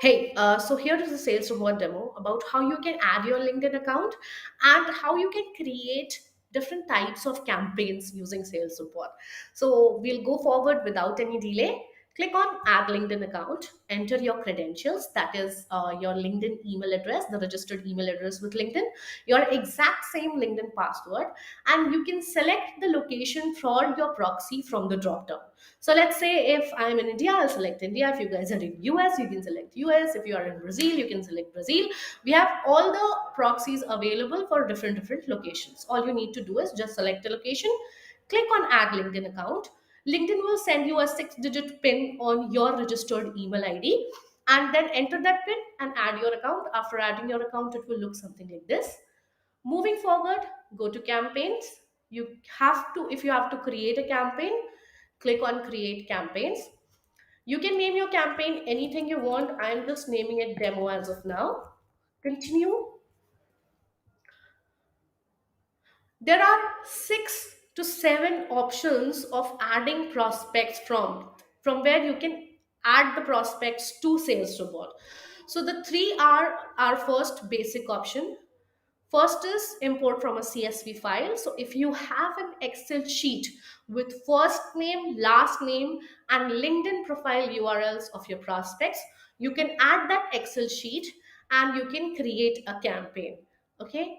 Hey, so here is a sales robot demo about how you can add your LinkedIn account and how you can create different types of campaigns using sales report. So we'll go forward without any delay. Click on add LinkedIn account, enter your credentials, that is your LinkedIn email address, the registered email address with LinkedIn, your exact same LinkedIn password, and you can select the location for your proxy from the drop down. So let's say if I'm in India, I'll select India. If you guys are in US, you can select US. If you are in Brazil, you can select Brazil. We have all the proxies available for different locations. All you need to do is just select a location, click on add LinkedIn account. LinkedIn will send you a 6-digit pin on your registered email ID, and then enter that pin and add your account. After adding your account, it will look something like this. Moving forward, go to campaigns. You have to, if you have to create a campaign, click on create campaigns. You can name your campaign anything you want. I'm just naming it demo as of now. Continue. There are 6 to 7 options of adding prospects from where you can add the prospects to sales report. So the three are our first basic option. First is import from a CSV file. So if you have an Excel sheet with first name, last name, and LinkedIn profile URLs of your prospects, you can add that Excel sheet and you can create a campaign. Okay.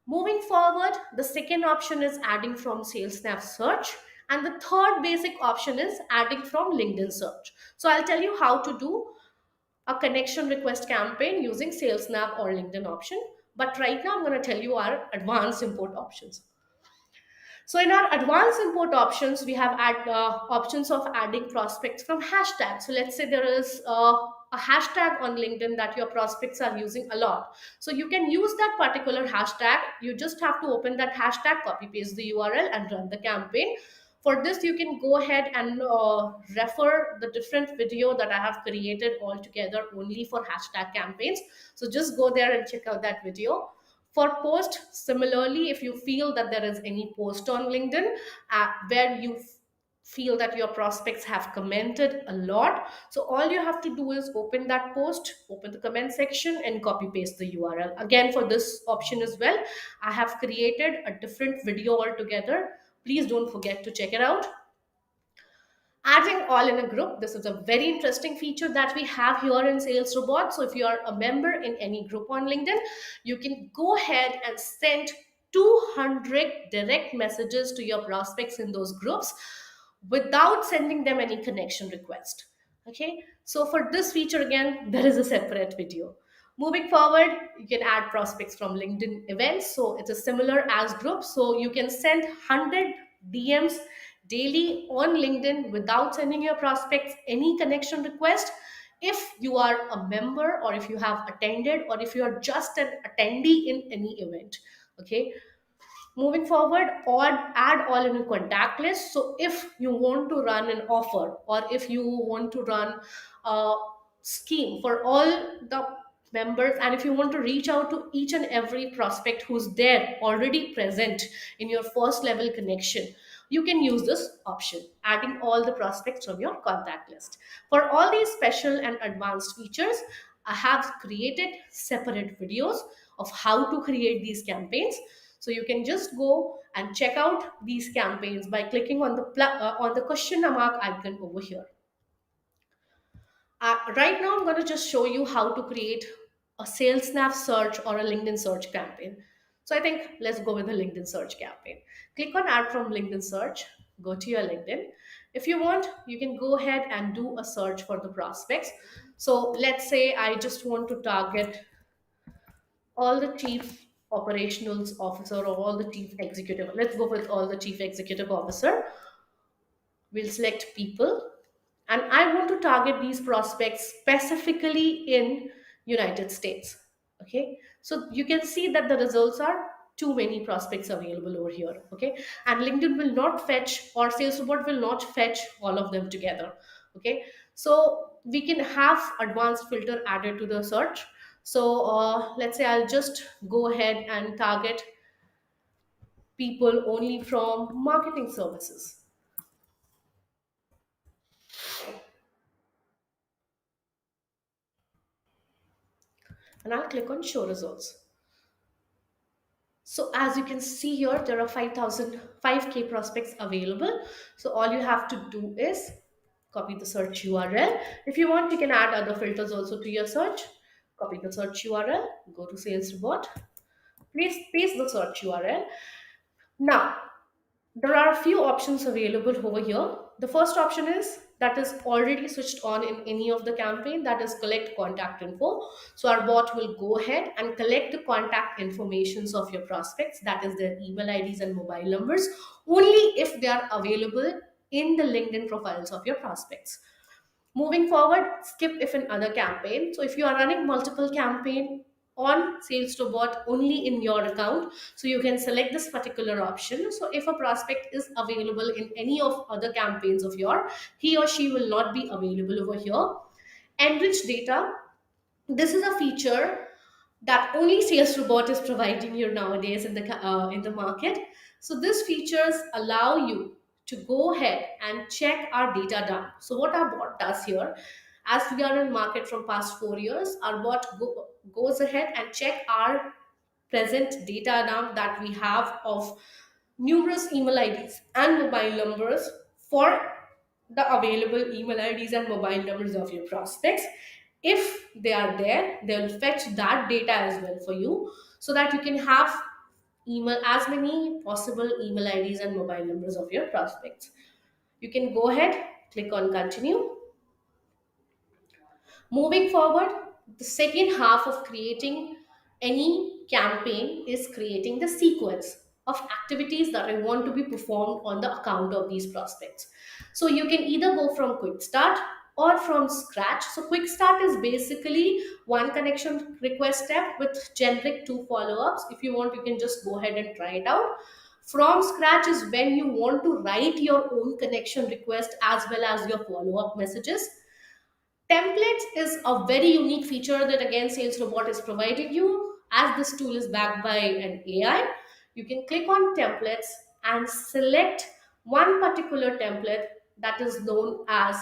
Moving forward, the second option is adding from SalesNav search. And the third basic option is adding from LinkedIn search. So I'll tell you how to do a connection request campaign using SalesNav or LinkedIn option. But right now, I'm going to tell you our advanced import options. So in our advanced import options, we have options of adding prospects from hashtags. So let's say there is a hashtag on LinkedIn that your prospects are using a lot. So you can use that particular hashtag. You just have to open that hashtag, copy paste the URL, and run the campaign. For this, you can go ahead and refer the different video that I have created all together only for hashtag campaigns. So just go there and check out that video. For post, similarly, if you feel that there is any post on LinkedIn where you feel that your prospects have commented a lot, so all you have to do is open that post, open the comment section, and copy paste the URL. Again, for this option as well, I have created a different video altogether. Please don't forget to check it out. Adding all in a group, this is a very interesting feature that we have here in Sales Robot. So if you are a member in any group on LinkedIn, you can go ahead and send 200 direct messages to your prospects in those groups without sending them any connection request. Okay, so for this feature, again, there is a separate video. Moving forward, you can add prospects from LinkedIn events. So it's a similar as group. So you can send 100 DMs daily on LinkedIn without sending your prospects any connection request. If you are a member, or if you have attended, or if you are just an attendee in any event. Okay. Moving forward, or add all in a contact list. So if you want to run an offer, or if you want to run a scheme for all the members, and if you want to reach out to each and every prospect who's there already present in your first level connection, you can use this option, adding all the prospects from your contact list. For all these special and advanced features, I have created separate videos of how to create these campaigns. So you can just go and check out these campaigns by clicking on the question mark icon over here. Right now, I'm going to just show you how to create a SalesNav search or a LinkedIn search campaign. So I think let's go with the LinkedIn search campaign. Click on add from LinkedIn search, go to your LinkedIn. If you want, you can go ahead and do a search for the prospects. So let's say I just want to target all the chief operationals officer or all the chief executive. Let's go with all the chief executive officer. We'll select people, and I want to target these prospects specifically in United States. Okay, so you can see that the results are too many prospects available over here. Okay, and LinkedIn will not fetch, or SalesRobot will not fetch all of them together. Okay, so we can have advanced filter added to the search. So let's say I'll just go ahead and target people only from marketing services. and I'll click on show results. So as you can see here, there are 5K prospects available. So all you have to do is copy the search URL. If you want, you can add other filters also to your search. Copy the search URL, go to SalesRobot, please paste the search URL. Now, there are a few options available over here. The first option is that is already switched on in any of the campaign, that is collect contact info. So our bot will go ahead and collect the contact informations of your prospects, that is their email IDs and mobile numbers, only if they are available in the LinkedIn profiles of your prospects. Moving forward, skip if in other campaign. So if you are running multiple campaign on sales robot only in your account, so you can select this particular option. So if a prospect is available in any of other campaigns of your, he or she will not be available over here. Enrich data, this is a feature that only SalesRobot is providing you nowadays in the market. So these features allow you to go ahead and check our data down. So what our bot does here, as we are in market from past 4 years, our bot goes ahead and check our present data now that we have of numerous email IDs and mobile numbers for the available email IDs and mobile numbers of your prospects. If they are there, they'll fetch that data as well for you so that you can have email as many possible email IDs and mobile numbers of your prospects. You can go ahead, click on continue. Moving forward, the second half of creating any campaign is creating the sequence of activities that I want to be performed on the account of these prospects. So you can either go from quick start or from scratch. So quick start is basically one connection request step with generic two follow-ups. If you want, you can just go ahead and try it out. From scratch is when you want to write your own connection request as well as your follow-up messages. Templates is a very unique feature that again SalesRobot is providing you. As this tool is backed by an AI, you can click on templates and select one particular template that is known as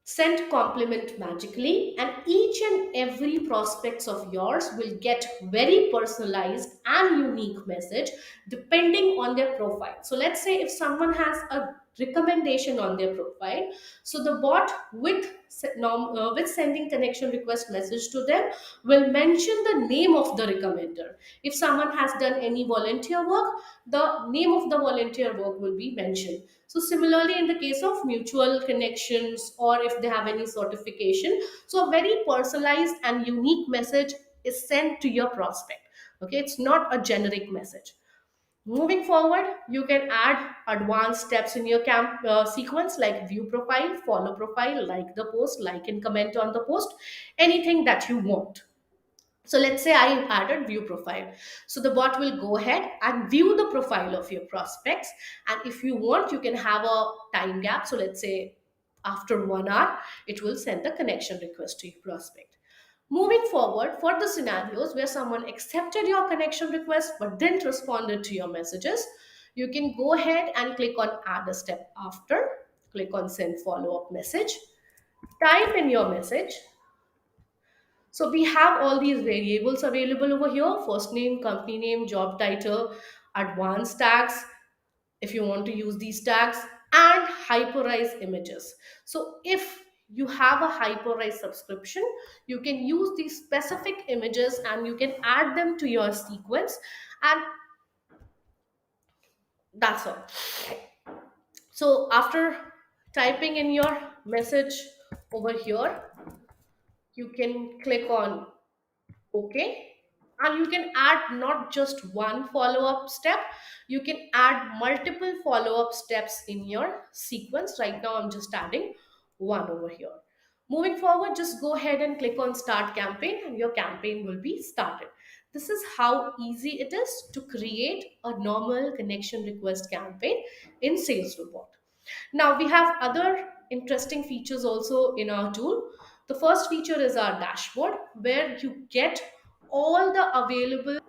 sent compliment magically, and each and every prospects of yours will get very personalized and unique message depending on their profile. So let's say if someone has a recommendation on their profile, so the bot with sending connection request message to them will mention the name of the recommender. If someone has done any volunteer work, the name of the volunteer work will be mentioned. So similarly, in the case of mutual connections or if they have any certification, so a very personalized and unique message is sent to your prospect. Okay, it's not a generic message. Moving forward, you can add advanced steps in your sequence like view profile, follow profile, like the post, like and comment on the post, anything that you want. So let's say I added view profile. So the bot will go ahead and view the profile of your prospects. And if you want, you can have a time gap. So let's say after 1 hour, it will send the connection request to your prospect. Moving forward, for the scenarios where someone accepted your connection request but didn't responded to your messages, you can go ahead and click on add a step after, click on send follow-up message, type in your message. So we have all these variables available over here: first name, company name, job title, advanced tags, if you want to use these tags, and hyperrise images. So if you have a hyperrise subscription, you can use these specific images and you can add them to your sequence, and that's all. So after typing in your message over here, you can click on OK. And you can add not just one follow up step, you can add multiple follow up steps in your sequence. Right now, I'm just adding one over here. Moving forward, just go ahead and click on start campaign, and your campaign will be started. This is how easy it is to create a normal connection request campaign in SalesRobot. Now we have other interesting features also in our tool. The first feature is our dashboard all the available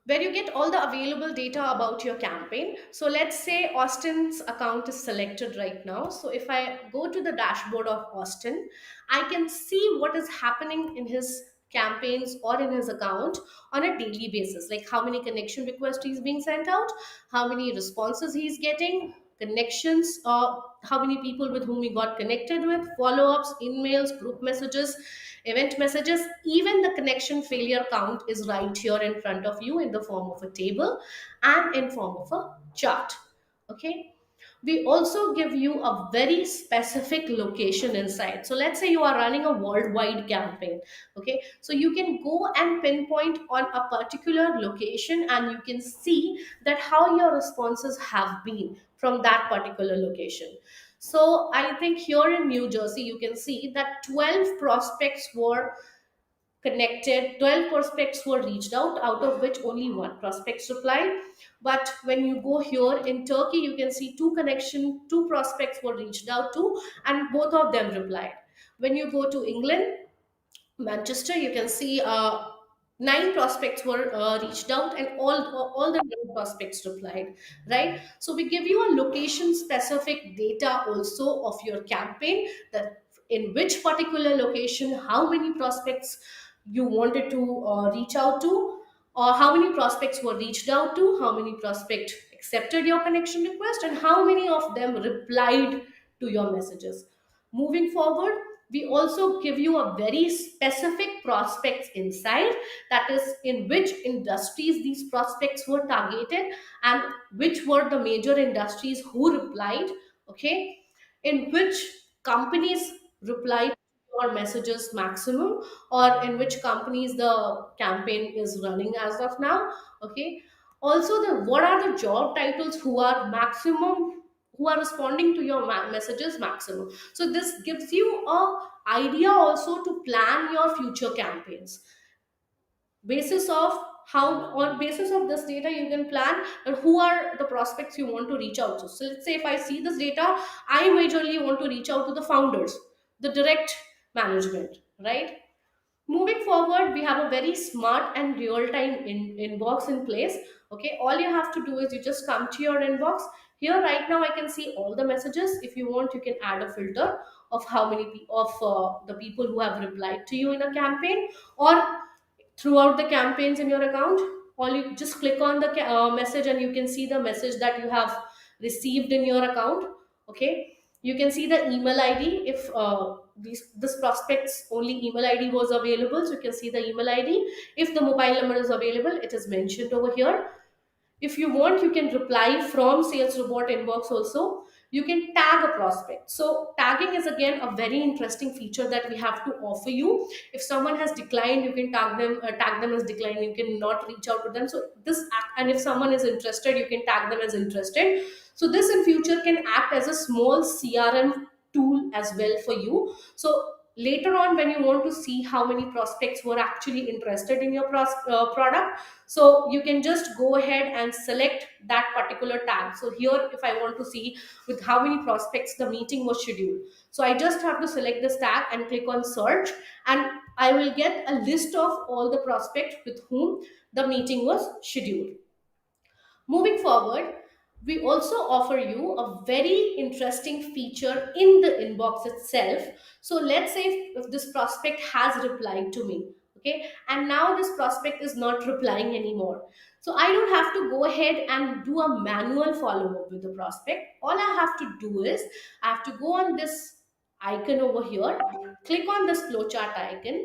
where you get all the available data about your campaign. So let's say Austin's account is selected right now. So if I go to the dashboard of Austin, I can see what is happening in his campaigns or in his account on a daily basis, like how many connection requests he's being sent out, how many responses he's getting, connections, how many people with whom he got connected with, follow-ups, emails, group messages, event messages. Even the connection failure count is right here in front of you in the form of a table and in form of a chart. Okay, we also give you a very specific location inside. So let's say you are running a worldwide campaign. Okay, so you can go and pinpoint on a particular location and you can see that how your responses have been from that particular location. So I think here in New Jersey you can see that 12 prospects were connected, 12 prospects were reached out of which only one prospect replied. But when you go here in Turkey, you can see two prospects were reached out to, and both of them replied. When you go to England, Manchester, you can see nine prospects were reached out, and all the nine prospects replied. Right. So we give you a location specific data also of your campaign, that in which particular location, how many prospects you wanted to reach out to, or how many prospects were reached out to, how many prospects accepted your connection request, and how many of them replied to your messages. Moving forward, we also give you a very specific prospects inside, that is in which industries these prospects were targeted and which were the major industries who replied. Okay, in which companies replied to your messages maximum, or in which companies the campaign is running as of now. Okay, also the what are the job titles who are maximum, who are responding to your messages maximum. So this gives you a idea also to plan your future campaigns. Basis of how, on basis of this data you can plan who are the prospects you want to reach out to. So let's say if I see this data, I majorly want to reach out to the founders, the direct management, right? Moving forward, we have a very smart and real-time inbox in place. Okay, all you have to do is you just come to your inbox. Here right now I can see all the messages. If you want, you can add a filter of how many of the people who have replied to you in a campaign, or throughout the campaigns in your account. All you just click on the message and you can see the message that you have received in your account. Okay, you can see the email id if this prospect's only email id was available, so you can see the email id. If the mobile number is available, it is mentioned over here. If you want, you can reply from Sales Robot inbox also. You can tag a prospect. So tagging is again a very interesting feature that we have to offer you. If someone has declined, you can tag them as declined. You can not reach out to them. So and if someone is interested, you can tag them as interested. So this in future can act as a small CRM tool as well for you. So later on, when you want to see how many prospects were actually interested in your product, so you can just go ahead and select that particular tag. So here if I want to see with how many prospects the meeting was scheduled, so I just have to select this tag and click on search, and I will get a list of all the prospects with whom the meeting was scheduled. Moving forward, we also offer you a very interesting feature in the inbox itself. So let's say if this prospect has replied to me, okay, and now this prospect is not replying anymore. So I don't have to go ahead and do a manual follow up with the prospect. All I have to do is I have to go on this icon over here, click on this flowchart icon,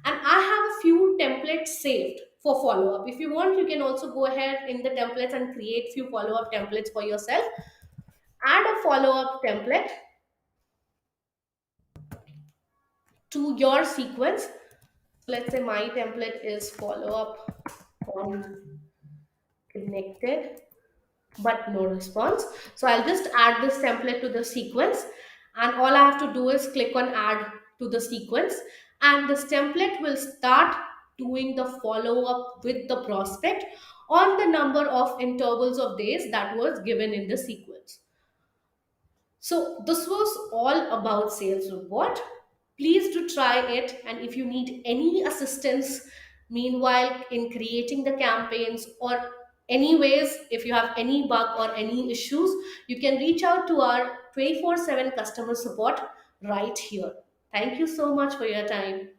and I have a few templates saved for follow up. If you want, you can also go ahead in the templates and create few follow up templates for yourself. Add a follow up template to your sequence. Let's say my template is follow up on connected but no response. So I'll just add this template to the sequence, and all I have to do is click on add to the sequence, and this template will start doing the follow up with the prospect on the number of intervals of days that was given in the sequence. So this was all about Sales Robot. Please do try it, and if you need any assistance meanwhile in creating the campaigns, or anyways if you have any bug or any issues, you can reach out to our 24/7 customer support right here. Thank you so much for your time.